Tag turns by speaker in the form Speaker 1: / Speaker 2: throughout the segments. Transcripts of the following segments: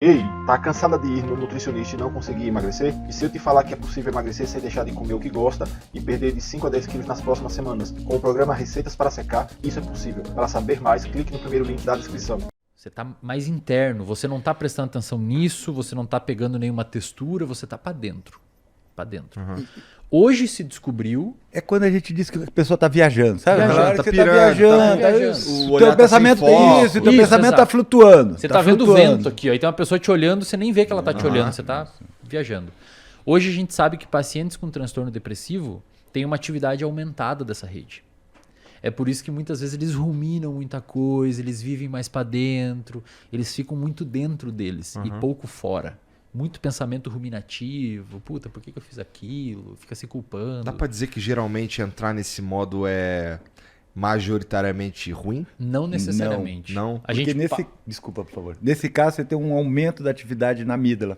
Speaker 1: Ei, tá cansada de ir no nutricionista e não conseguir emagrecer? E se eu te falar que é possível emagrecer sem deixar de comer o que gosta e perder de 5 a 10 quilos nas próximas semanas? Com o programa Receitas para Secar, isso é possível. Para saber mais, clique no primeiro link da descrição.
Speaker 2: Você tá mais interno, você não tá prestando atenção nisso, você não tá pegando nenhuma textura, você tá para dentro. Para dentro.
Speaker 3: Uhum.
Speaker 2: Hoje se descobriu...
Speaker 3: É quando a gente diz que a pessoa tá viajando, sabe?
Speaker 2: Viajando,
Speaker 3: Na hora
Speaker 4: tá
Speaker 3: que você
Speaker 4: pirando,
Speaker 3: tá viajando.
Speaker 2: tá
Speaker 3: Aí
Speaker 2: viajando.
Speaker 3: o teu pensamento isso, o teu
Speaker 2: Isso,
Speaker 3: pensamento tá
Speaker 2: exato.
Speaker 3: flutuando.
Speaker 2: Você tá vendo o
Speaker 3: flutuando.
Speaker 2: vento aqui, ó, e tem uma pessoa te olhando, você nem vê que ela tá te olhando, você tá viajando. Hoje a gente sabe que pacientes com transtorno depressivo têm uma atividade aumentada dessa rede. É por isso que muitas vezes eles ruminam muita coisa, eles vivem mais para dentro, eles ficam muito dentro deles e pouco fora. Muito pensamento ruminativo, puta, por que eu fiz aquilo? Fica se culpando.
Speaker 4: Dá pra dizer que geralmente entrar nesse modo é majoritariamente ruim?
Speaker 2: Não necessariamente.
Speaker 4: Não.
Speaker 2: A
Speaker 3: Porque
Speaker 2: gente
Speaker 3: desculpa, por favor. Nesse caso, você tem um aumento da atividade na amígdala.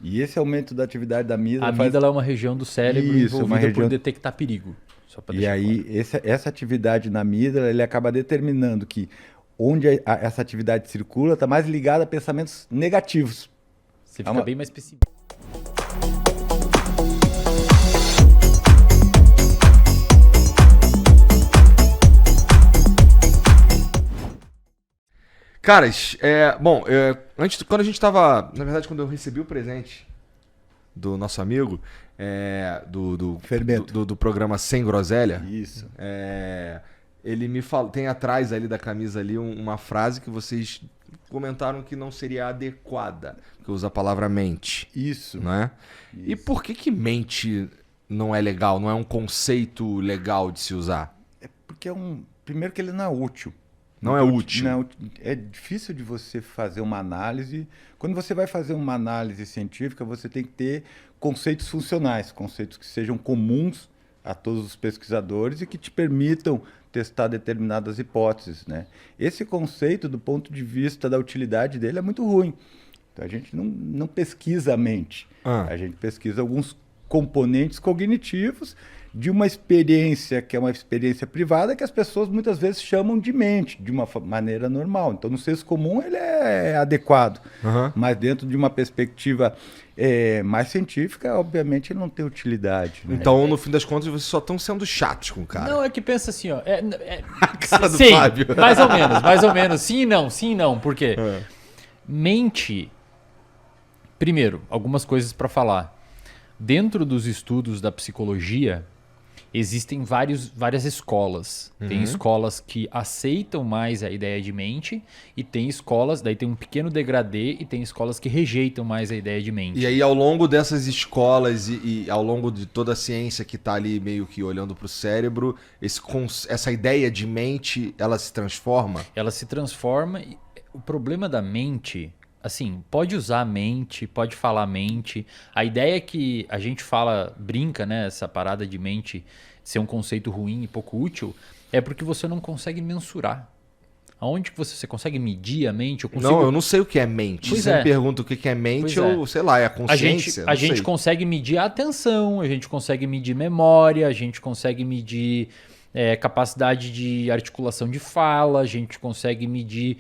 Speaker 3: E esse aumento da atividade da amígdala
Speaker 2: A amígdala é uma região do cérebro
Speaker 3: Isso, uma
Speaker 2: envolvida por
Speaker 3: região-
Speaker 2: detectar perigo. Só pra
Speaker 3: E
Speaker 2: deixar
Speaker 3: aí,
Speaker 2: claro.
Speaker 3: essa atividade na amígdala, ele acaba determinando que onde essa atividade circula está mais ligada a pensamentos negativos.
Speaker 2: Você fica
Speaker 3: uma-
Speaker 2: bem mais pessimista.
Speaker 4: Caras, quando a gente tava... Na verdade, quando eu recebi o presente do nosso amigo, do
Speaker 3: Fermento.
Speaker 4: do programa Sem Groselha,
Speaker 3: Isso.
Speaker 4: ele me falou... Tem atrás ali da camisa ali uma frase que vocês comentaram que não seria adequada, que usa a palavra mente,
Speaker 3: Isso.
Speaker 4: não é? E por que mente não é legal, não é um conceito legal de se usar?
Speaker 3: Porque primeiro que ele não é útil.
Speaker 4: Não é útil.
Speaker 3: Não, é difícil de você fazer uma análise. Quando você vai fazer uma análise científica, você tem que ter conceitos funcionais, conceitos que sejam comuns a todos os pesquisadores e que te permitam testar determinadas hipóteses, né? Esse conceito, do ponto de vista da utilidade dele, é muito ruim. Então, a gente não pesquisa a mente. A gente pesquisa alguns componentes cognitivos de uma experiência que é uma experiência privada que as pessoas muitas vezes chamam de mente, de uma maneira normal. Então, no senso comum, ele é adequado. Mas dentro de uma perspectiva mais científica, obviamente, ele não tem utilidade. Né?
Speaker 4: Então, no fim das contas, vocês só estão sendo chatos com o cara.
Speaker 2: Não, é que pensa assim, ó.
Speaker 4: cara do
Speaker 2: sim,
Speaker 4: Fábio.
Speaker 2: mais ou menos. Sim e não. Por quê? Mente. Primeiro, algumas coisas para falar. Dentro dos estudos da psicologia, existem várias escolas. Tem escolas que aceitam mais a ideia de mente e tem escolas, daí tem um pequeno degradê e tem escolas que rejeitam mais a ideia de mente.
Speaker 4: E aí, ao longo dessas escolas e ao longo de toda a ciência que está ali meio que olhando para o cérebro, essa ideia de mente, ela se transforma?
Speaker 2: Ela se transforma. O problema da mente, assim, pode usar a mente, pode falar a mente. A ideia é que a gente brinca, né? Essa parada de mente ser um conceito ruim e pouco útil, é porque você não consegue mensurar. Aonde que você consegue medir a mente?
Speaker 4: Não, eu não sei o que é mente.
Speaker 2: Pois
Speaker 4: Você
Speaker 2: é.
Speaker 4: me pergunta o que é mente,
Speaker 2: Pois é.
Speaker 4: ou sei lá, é a consciência?
Speaker 2: A gente consegue medir a atenção, a gente consegue medir memória, a gente consegue medir capacidade de articulação de fala, a gente consegue medir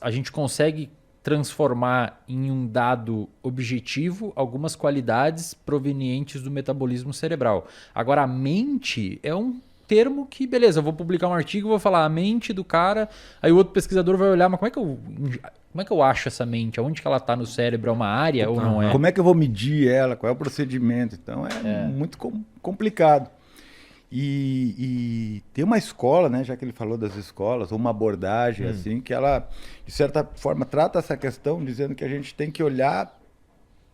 Speaker 2: a gente consegue transformar em um dado objetivo algumas qualidades provenientes do metabolismo cerebral. Agora, a mente é um termo que, beleza, eu vou publicar um artigo, vou falar a mente do cara, aí o outro pesquisador vai olhar, mas como é que eu acho essa mente? Aonde que ela está no cérebro? É uma área ou não é?
Speaker 3: Como é que eu vou medir ela? Qual é o procedimento? Então, é muito complicado. E tem uma escola, né, já que ele falou das escolas, ou uma abordagem assim, que ela, de certa forma, trata essa questão dizendo que a gente tem que olhar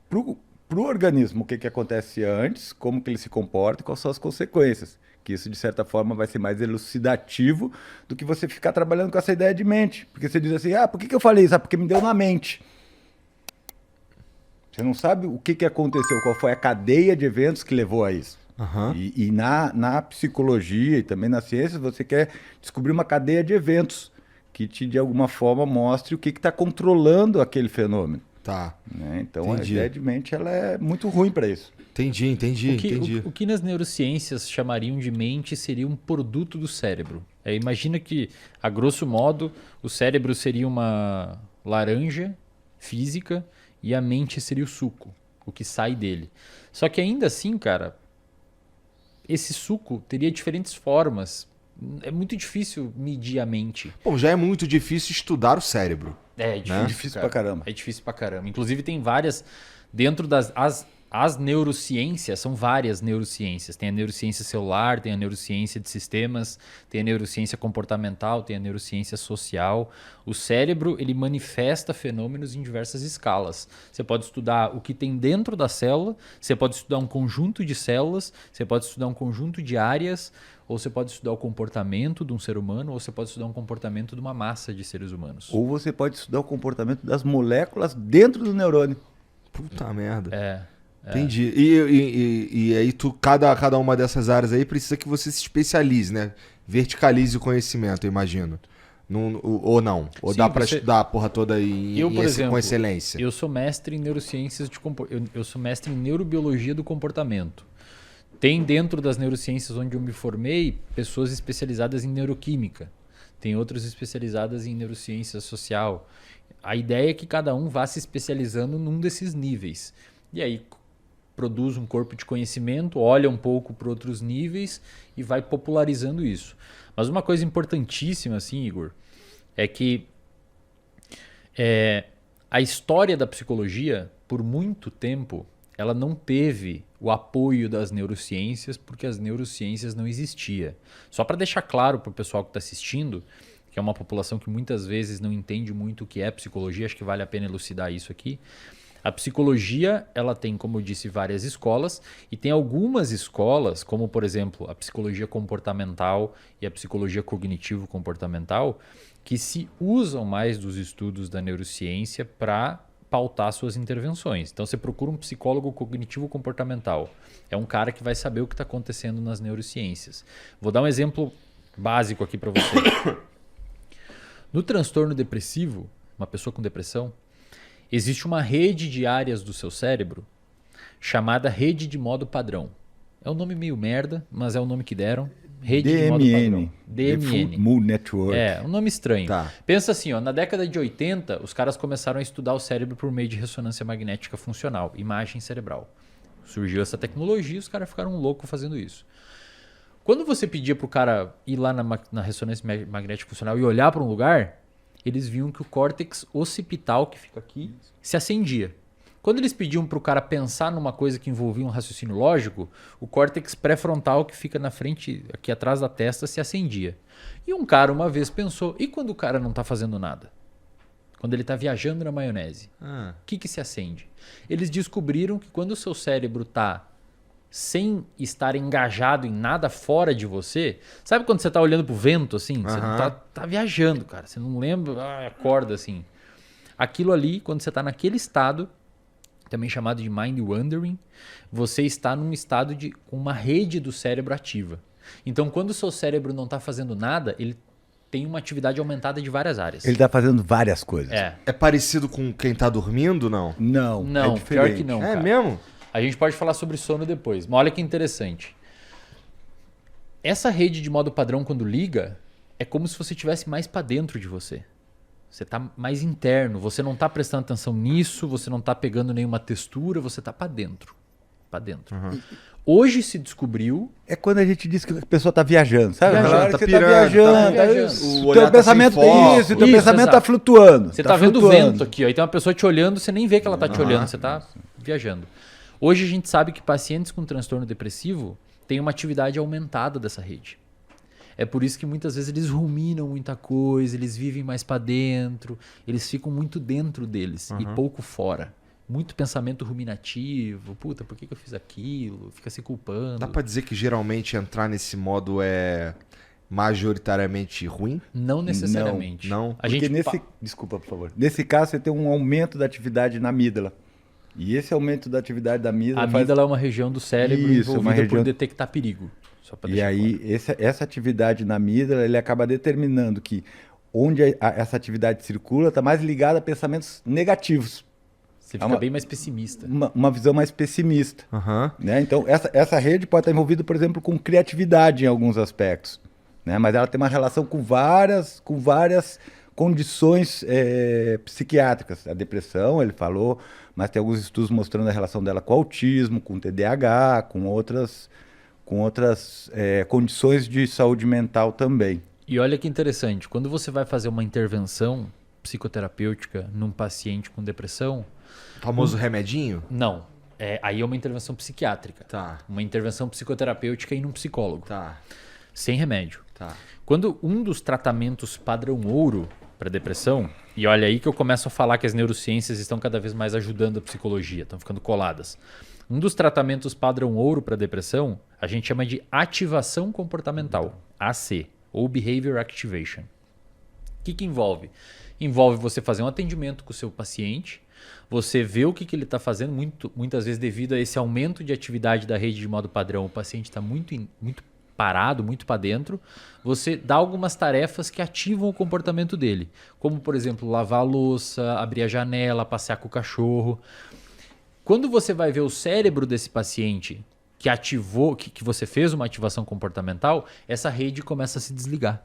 Speaker 3: para o organismo, o que acontece antes, como que ele se comporta e quais são as consequências. Que isso, de certa forma, vai ser mais elucidativo do que você ficar trabalhando com essa ideia de mente. Porque você diz assim, por que eu falei isso? Porque me deu na mente. Você não sabe o que aconteceu, qual foi a cadeia de eventos que levou a isso. E na psicologia e também na ciência, você quer descobrir uma cadeia de eventos que de alguma forma mostre o que está controlando aquele fenômeno.
Speaker 4: Tá.
Speaker 3: Né? Então,
Speaker 4: Entendi.
Speaker 3: a ideia de mente ela é muito ruim para isso.
Speaker 4: Entendi.
Speaker 2: O que nas neurociências chamariam de mente seria um produto do cérebro. Imagina que, a grosso modo, o cérebro seria uma laranja física, e a mente seria o suco, o que sai dele. Só que ainda assim, cara, esse suco teria diferentes formas. É muito difícil medir a mente.
Speaker 4: Bom, já é muito difícil estudar o cérebro.
Speaker 2: É difícil,
Speaker 3: Difícil
Speaker 2: cara.
Speaker 3: pra caramba.
Speaker 2: É difícil pra caramba. Inclusive tem várias, dentro das as neurociências, são várias neurociências. Tem a neurociência celular, tem a neurociência de sistemas, tem a neurociência comportamental, tem a neurociência social. O cérebro, ele manifesta fenômenos em diversas escalas. Você pode estudar o que tem dentro da célula, você pode estudar um conjunto de células, você pode estudar um conjunto de áreas, ou você pode estudar o comportamento de um ser humano, ou você pode estudar um comportamento de uma massa de seres humanos.
Speaker 3: Ou você pode estudar o comportamento das moléculas dentro do neurônio.
Speaker 4: Puta merda.
Speaker 2: É.
Speaker 4: Entendi. E aí cada uma dessas áreas aí precisa que você se especialize, né? Verticalize o conhecimento, eu imagino. Ou não? Ou
Speaker 2: Sim,
Speaker 4: dá pra estudar a porra toda com excelência?
Speaker 2: Eu sou mestre em neurociências eu sou mestre em neurobiologia do comportamento. Tem dentro das neurociências onde eu me formei pessoas especializadas em neuroquímica. Tem outras especializadas em neurociência social. A ideia é que cada um vá se especializando num desses níveis. E aí produz um corpo de conhecimento, olha um pouco para outros níveis e vai popularizando isso. Mas uma coisa importantíssima, assim, Igor, é que a história da psicologia, por muito tempo, ela não teve o apoio das neurociências porque as neurociências não existiam. Só para deixar claro para o pessoal que está assistindo, que é uma população que muitas vezes não entende muito o que é psicologia, acho que vale a pena elucidar isso aqui. A psicologia, ela tem, como eu disse, várias escolas, e tem algumas escolas, como por exemplo a psicologia comportamental e a psicologia cognitivo-comportamental, que se usam mais dos estudos da neurociência para pautar suas intervenções. Então você procura um psicólogo cognitivo-comportamental. É um cara que vai saber o que está acontecendo nas neurociências. Vou dar um exemplo básico aqui para você. No transtorno depressivo, uma pessoa com depressão, existe uma rede de áreas do seu cérebro chamada rede de modo padrão. É um nome meio merda, mas é o nome que deram. Rede de modo padrão. DMN.
Speaker 3: Mood Network.
Speaker 2: É, um nome estranho.
Speaker 4: Tá.
Speaker 2: Pensa assim, ó, na década de 80, os caras começaram a estudar o cérebro por meio de ressonância magnética funcional, imagem cerebral. Surgiu essa tecnologia e os caras ficaram loucos fazendo isso. Quando você pedia pro cara ir lá na ressonância magnética funcional e olhar para um lugar, eles viam que o córtex occipital, que fica aqui, se acendia. Quando eles pediam para o cara pensar numa coisa que envolvia um raciocínio lógico, o córtex pré-frontal, que fica na frente, aqui atrás da testa, se acendia. E um cara uma vez pensou, e quando o cara não está fazendo nada? Quando ele está viajando na maionese, o que se acende? Eles descobriram que quando o seu cérebro está sem estar engajado em nada fora de você, sabe quando você está olhando pro vento assim? Você não tá viajando, cara. Você não lembra, acorda assim. Aquilo ali, quando você está naquele estado, também chamado de mind wandering, você está num estado com uma rede do cérebro ativa. Então, quando o seu cérebro não está fazendo nada, ele tem uma atividade aumentada de várias áreas.
Speaker 3: Ele está fazendo várias coisas.
Speaker 4: É parecido com quem está dormindo, não?
Speaker 3: Não,
Speaker 2: Não,
Speaker 3: é diferente.
Speaker 2: pior que não,
Speaker 4: É
Speaker 2: cara.
Speaker 4: mesmo?
Speaker 2: A gente pode falar sobre sono depois, mas olha que interessante. Essa rede de modo padrão, quando liga, é como se você estivesse mais para dentro de você. Você está mais interno, você não está prestando atenção nisso, você não está pegando nenhuma textura, você está para dentro. Para dentro. Hoje se descobriu...
Speaker 3: É quando a gente diz que a pessoa está viajando, sabe?
Speaker 2: Viajando,
Speaker 3: Na hora
Speaker 4: tá
Speaker 3: que você
Speaker 4: pirando,
Speaker 3: tá viajando,
Speaker 2: tá viajando.
Speaker 4: O
Speaker 3: o
Speaker 4: olhar
Speaker 3: teu
Speaker 4: tá
Speaker 3: pensamento
Speaker 4: sem foco.
Speaker 3: isso, o teu
Speaker 2: Isso,
Speaker 3: pensamento
Speaker 2: exato.
Speaker 3: está flutuando.
Speaker 2: Você tá vendo o vento aqui, ó, e tem uma pessoa te olhando, você nem vê que ela tá te olhando, você tá viajando. Hoje a gente sabe que pacientes com transtorno depressivo têm uma atividade aumentada dessa rede. É por isso que muitas vezes eles ruminam muita coisa, eles vivem mais para dentro, eles ficam muito dentro deles e pouco fora. Muito pensamento ruminativo, puta, por que eu fiz aquilo? Fica se culpando.
Speaker 4: Dá pra dizer que geralmente entrar nesse modo é majoritariamente ruim?
Speaker 2: Não necessariamente.
Speaker 4: Não.
Speaker 2: A
Speaker 3: Porque
Speaker 2: gente
Speaker 3: desculpa, por favor. Nesse caso, você tem um aumento da atividade na amígdala. E esse aumento da atividade da amígdala
Speaker 2: A amígdala é uma região do cérebro
Speaker 3: Isso, uma
Speaker 2: envolvida por
Speaker 3: região-
Speaker 2: detectar perigo. Só pra
Speaker 3: E
Speaker 2: deixar
Speaker 3: aí,
Speaker 2: claro.
Speaker 3: essa atividade na amígdala, ele acaba determinando que onde essa atividade circula está mais ligada a pensamentos negativos.
Speaker 2: Você fica bem mais pessimista.
Speaker 3: Uma visão mais pessimista. Né? Então, essa rede pode estar envolvida, por exemplo, com criatividade em alguns aspectos. Né? Mas ela tem uma relação com várias condições psiquiátricas. A depressão, ele falou, mas tem alguns estudos mostrando a relação dela com o autismo, com o TDAH, com outras condições de saúde mental também.
Speaker 2: E olha que interessante, quando você vai fazer uma intervenção psicoterapêutica num paciente com depressão...
Speaker 4: O famoso remedinho?
Speaker 2: Não. Aí é uma intervenção psiquiátrica.
Speaker 4: Tá.
Speaker 2: Uma intervenção psicoterapêutica em um psicólogo.
Speaker 4: Tá.
Speaker 2: Sem remédio.
Speaker 4: Tá.
Speaker 2: Quando um dos tratamentos padrão ouro para depressão, e olha aí que eu começo a falar que as neurociências estão cada vez mais ajudando a psicologia, estão ficando coladas. Um dos tratamentos padrão ouro para depressão, a gente chama de ativação comportamental, AC, ou Behavior Activation. O que envolve? Envolve você fazer um atendimento com o seu paciente, você vê o que ele está fazendo, muitas vezes devido a esse aumento de atividade da rede de modo padrão, o paciente está muito parado, muito para dentro, você dá algumas tarefas que ativam o comportamento dele, como por exemplo lavar a louça, abrir a janela, passear com o cachorro. Quando você vai ver o cérebro desse paciente que ativou, que você fez uma ativação comportamental, essa rede começa a se desligar.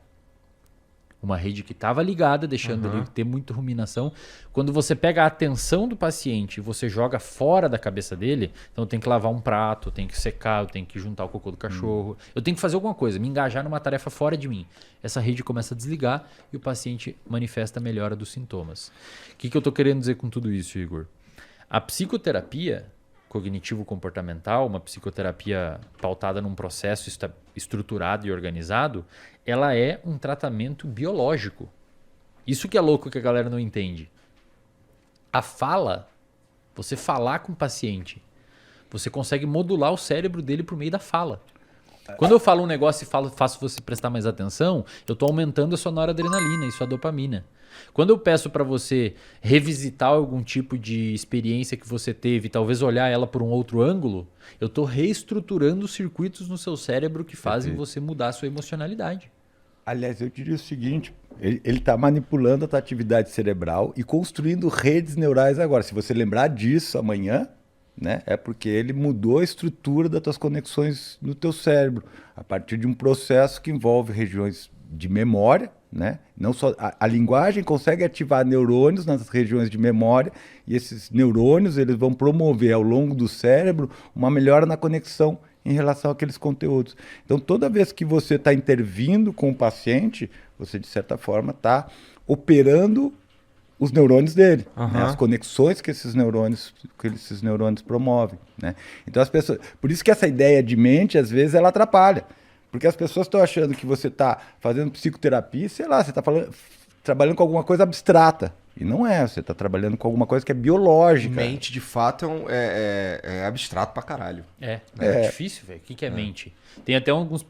Speaker 2: Uma rede que estava ligada, deixando ele ter muita ruminação. Quando você pega a atenção do paciente e você joga fora da cabeça dele, então eu tenho que lavar um prato, eu tenho que secar, eu tenho que juntar o cocô do cachorro, eu tenho que fazer alguma coisa, me engajar numa tarefa fora de mim. Essa rede começa a desligar e o paciente manifesta a melhora dos sintomas. O que eu estou querendo dizer com tudo isso, Igor? A psicoterapia cognitivo-comportamental, uma psicoterapia pautada num processo estruturado e organizado, ela é um tratamento biológico. Isso que é louco que a galera não entende. A fala, você falar com o paciente, você consegue modular o cérebro dele por meio da fala. Quando eu falo um negócio e faço você prestar mais atenção, eu estou aumentando a sua noradrenalina e sua dopamina. Quando eu peço para você revisitar algum tipo de experiência que você teve, talvez olhar ela por um outro ângulo, eu estou reestruturando os circuitos no seu cérebro que fazem você mudar a sua emocionalidade.
Speaker 3: Aliás, eu diria o seguinte, ele está manipulando a tua atividade cerebral e construindo redes neurais agora. Se você lembrar disso amanhã, né, é porque ele mudou a estrutura das tuas conexões no teu cérebro, a partir de um processo que envolve regiões de memória, né? Não só a linguagem consegue ativar neurônios nas regiões de memória e esses neurônios eles vão promover ao longo do cérebro uma melhora na conexão em relação àqueles conteúdos. Então, toda vez que você está intervindo com o paciente, você, de certa forma, está operando os neurônios dele, né? As conexões que esses neurônios promovem, né? Então, as pessoas... Por isso que essa ideia de mente, às vezes, ela atrapalha. Porque as pessoas estão achando que você está fazendo psicoterapia, sei lá, você está trabalhando com alguma coisa abstrata. E não é, você está trabalhando com alguma coisa que é biológica.
Speaker 4: Mente, de fato, é abstrato pra caralho.
Speaker 2: É difícil, velho. O que é mente? Tem até alguns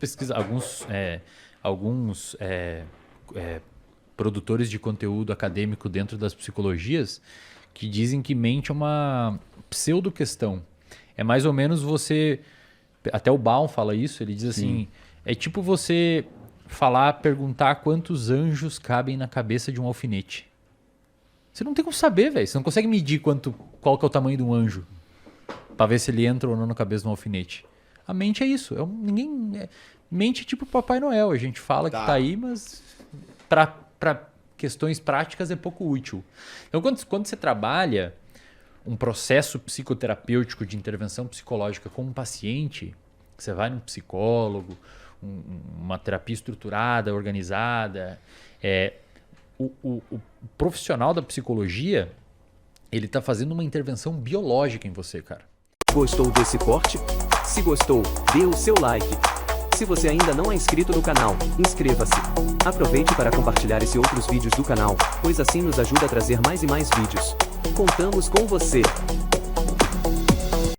Speaker 2: produtores de conteúdo acadêmico dentro das psicologias que dizem que mente é uma pseudo-questão. É mais ou menos você... Até o Baum fala isso, ele diz assim... É tipo você perguntar quantos anjos cabem na cabeça de um alfinete. Você não tem como saber, velho. Você não consegue medir qual que é o tamanho de um anjo para ver se ele entra ou não na cabeça de um alfinete. A mente é isso. Mente é tipo Papai Noel. A gente fala que tá aí, mas para questões práticas é pouco útil. Então, quando você trabalha um processo psicoterapêutico de intervenção psicológica com um paciente, você vai num psicólogo, uma terapia estruturada, organizada, o profissional da psicologia, ele está fazendo uma intervenção biológica em você, cara.
Speaker 5: Gostou desse corte? Se gostou, dê o seu like. Se você ainda não é inscrito no canal, inscreva-se. Aproveite para compartilhar esse e outros vídeos do canal, pois assim nos ajuda a trazer mais e mais vídeos. Contamos com você!